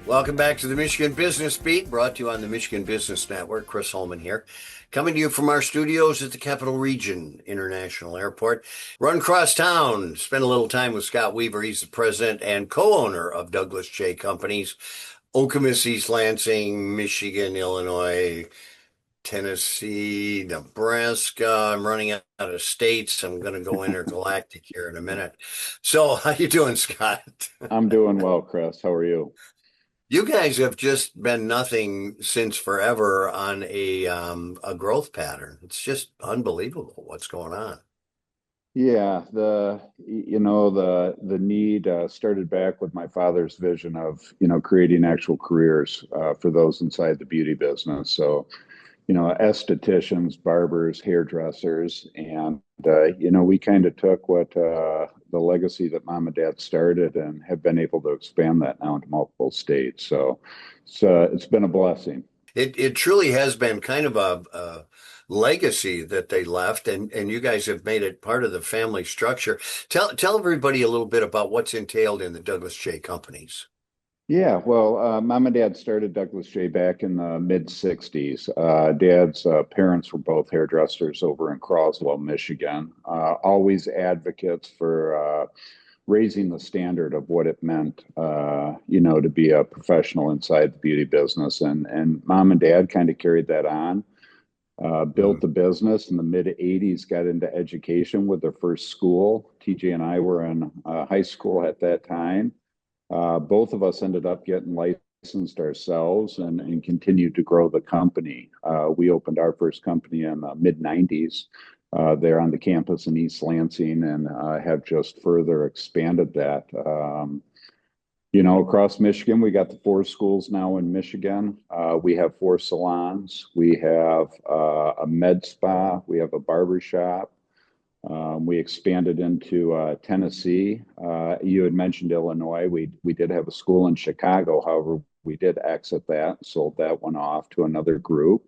Welcome back to the Michigan Business Beat, brought to you on the Michigan Business Network. Chris Holman here, coming to you from our studios at the Capital Region International Airport. Run across town, spend a little time with Scott Weaver. He's the president and co-owner of Douglas J. Companies, Okemos, East Lansing, Michigan, Illinois, Tennessee, Nebraska. I'm running out of states. I'm going to go intergalactic here in a minute. So how you doing, Scott? I'm doing well, Chris. How are you? You guys have just been nothing since forever on a growth pattern. It's just unbelievable what's going on. Yeah, the need started back with my father's vision of creating actual careers for those inside the beauty business. So estheticians, barbers, hairdressers, and we kind of took what the legacy that mom and dad started and have been able to expand that now into multiple states. So it's been a blessing. It truly has been kind of a legacy that they left, and you guys have made it part of the family structure. Tell everybody a little bit about what's entailed in the Douglas J Companies. Yeah, well, mom and dad started Douglas J back in the mid 60s. Dad's parents were both hairdressers over in Croswell, Michigan, always advocates for raising the standard of what it meant, to be a professional inside the beauty business. And mom and dad kind of carried that on, built the business in the mid 80s, got into education with their first school. TJ and I were in high school at that time. Both of us ended up getting licensed ourselves and continued to grow the company. We opened our first company in the mid 90s there on the campus in East Lansing and have just further expanded that. Across Michigan, we got the four schools now in Michigan. We have four salons. We have a med spa. We have a barber shop. We expanded into Tennessee. You had mentioned Illinois. We did have a school in Chicago. However, we did exit that, sold that one off to another group.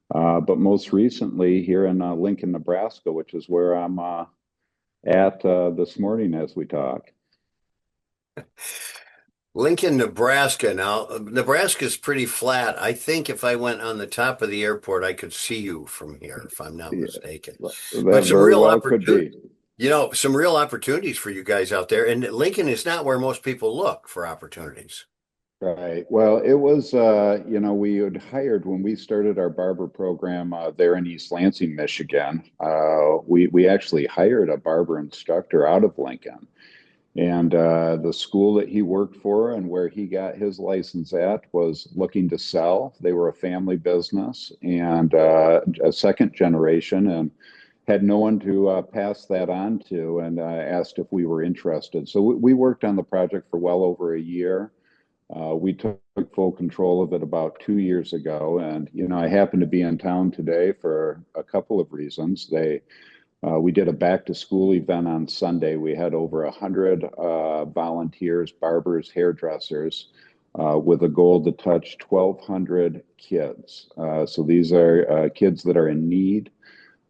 But most recently here in Lincoln, Nebraska, which is where I'm at this morning as we talk. Lincoln, Nebraska. Now, Nebraska's pretty flat. I think if I went on the top of the airport, I could see you from here, if I'm not Yeah, mistaken. that But some very real well could opportunity, be. some real opportunities for you guys out there. And Lincoln is not where most people look for opportunities. Right. Well, it was, we had hired when we started our barber program there in East Lansing, Michigan. We actually hired a barber instructor out of Lincoln. And the school that he worked for and where he got his license at was looking to sell. They were a family business and a second generation and had no one to pass that on to and asked if we were interested. So we worked on the project for well over a year. We took full control of it about 2 years ago. And, I happened to be in town today for a couple of reasons. We did a back to school event on Sunday. We had over 100 volunteers, barbers, hairdressers, with a goal to touch 1,200 kids. So these are kids that are in need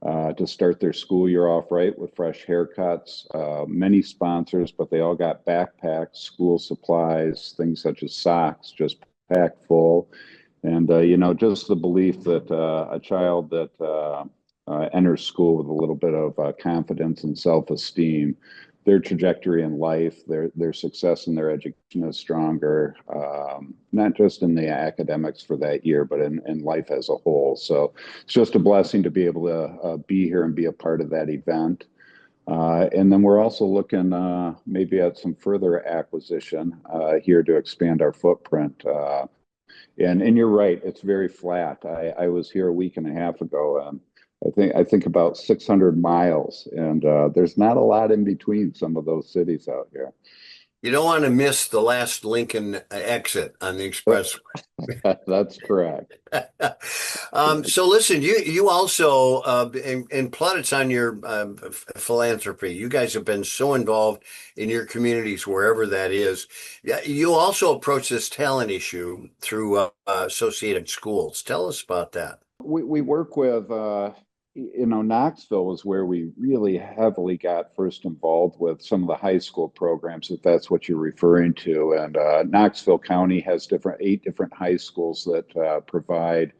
to start their school year off right with fresh haircuts. Many sponsors, but they all got backpacks, school supplies, things such as socks, just packed full. And, just the belief that a child that enters school with a little bit of confidence and self-esteem, their trajectory in life, their success in their education is stronger, not just in the academics for that year, but in life as a whole. So it's just a blessing to be able to be here and be a part of that event. And then we're also looking maybe at some further acquisition here to expand our footprint. And you're right, it's very flat. I was here a week and a half ago, and I think about 600 miles, and there's not a lot in between some of those cities out here. You don't want to miss the last Lincoln exit on the expressway. That's correct. So listen, you also and plaudits on your philanthropy. You guys have been so involved in your communities wherever that is. Yeah, you also approach this talent issue through associated schools. Tell us about that. We work with Knoxville was where we really heavily got first involved with some of the high school programs, if that's what you're referring to. And Knoxville County has 8 different high schools that provide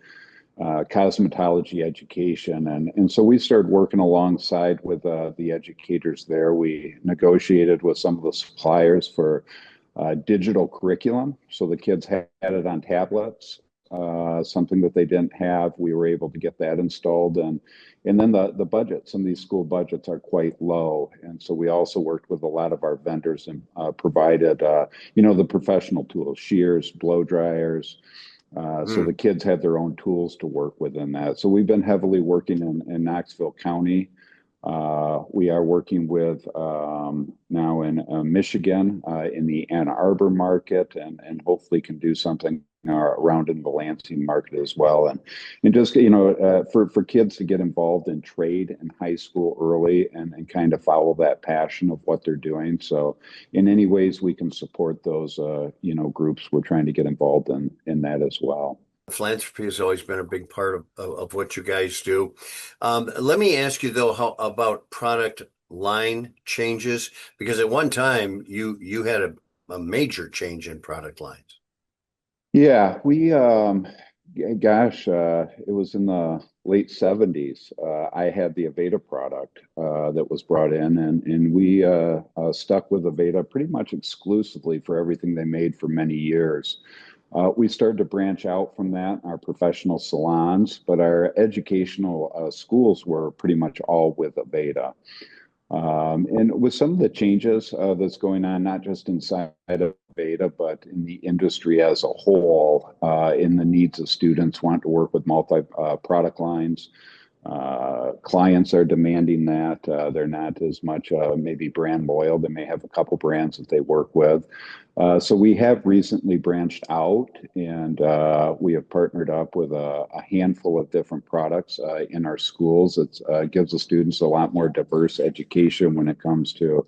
cosmetology education. And so we started working alongside with the educators there. We negotiated with some of the suppliers for digital curriculum. So the kids had it on tablets, something that they didn't have. We were able to get that installed. And then the budget, some of these school budgets are quite low. And so we also worked with a lot of our vendors and provided, the professional tools, shears, blow dryers. So the kids had their own tools to work within that. So we've been heavily working in Knoxville County. We are working with now in Michigan in the Ann Arbor market, and hopefully can do something around in the Lansing market as well. And just for kids to get involved in trade in high school early and kind of follow that passion of what they're doing. So in any ways we can support those groups, we're trying to get involved in that as well. Philanthropy has always been a big part of what you guys do. Let me ask you though, how about product line changes? Because at one time you had a major change in product lines. Yeah, it was in the late 70s. I had the Aveda product that was brought in, and we stuck with Aveda pretty much exclusively for everything they made for many years. We started to branch out from that, our professional salons, but our educational schools were pretty much all with Aveda. And with some of the changes that's going on, not just inside of Aveda, but in the industry as a whole, in the needs of students wanting to work with multi-product lines, clients are demanding that. They're not as much maybe brand loyal. They may have a couple brands that they work with. So we have recently branched out, and we have partnered up with a handful of different products in our schools. It gives the students a lot more diverse education when it comes to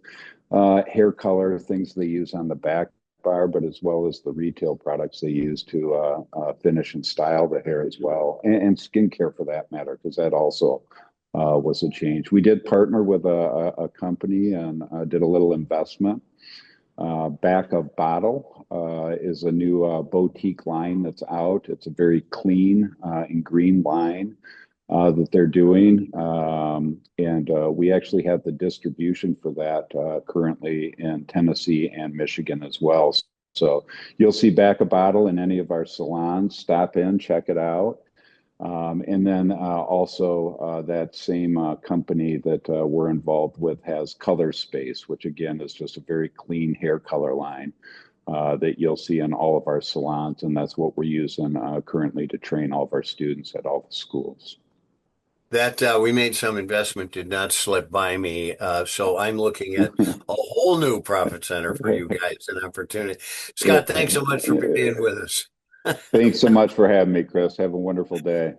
hair color, things they use on the back bar, but as well as the retail products they use to finish and style the hair as well, and skincare for that matter, because that also was a change. We did partner with a company and did a little investment. Back of Bottle is a new boutique line that's out. It's a very clean and green line that they're doing. And we actually have the distribution for that currently in Tennessee and Michigan as well. So you'll see Back of Bottle in any of our salons. Stop in, check it out. And then also that same company that we're involved with has Color Space, which again is just a very clean hair color line that you'll see in all of our salons. And that's what we're using currently to train all of our students at all the schools. That we made some investment did not slip by me. So I'm looking at a whole new profit center for you guys, an opportunity. Scott, thanks so much for being with us. Thanks so much for having me, Chris. Have a wonderful day.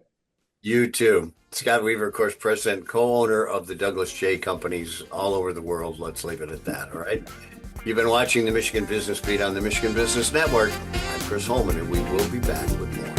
You too. Scott Weaver, of course, president, co-owner of the Douglas J companies all over the world. Let's leave it at that. All right. You've been watching the Michigan Business Beat on the Michigan Business Network. I'm Chris Holman, and we will be back with more.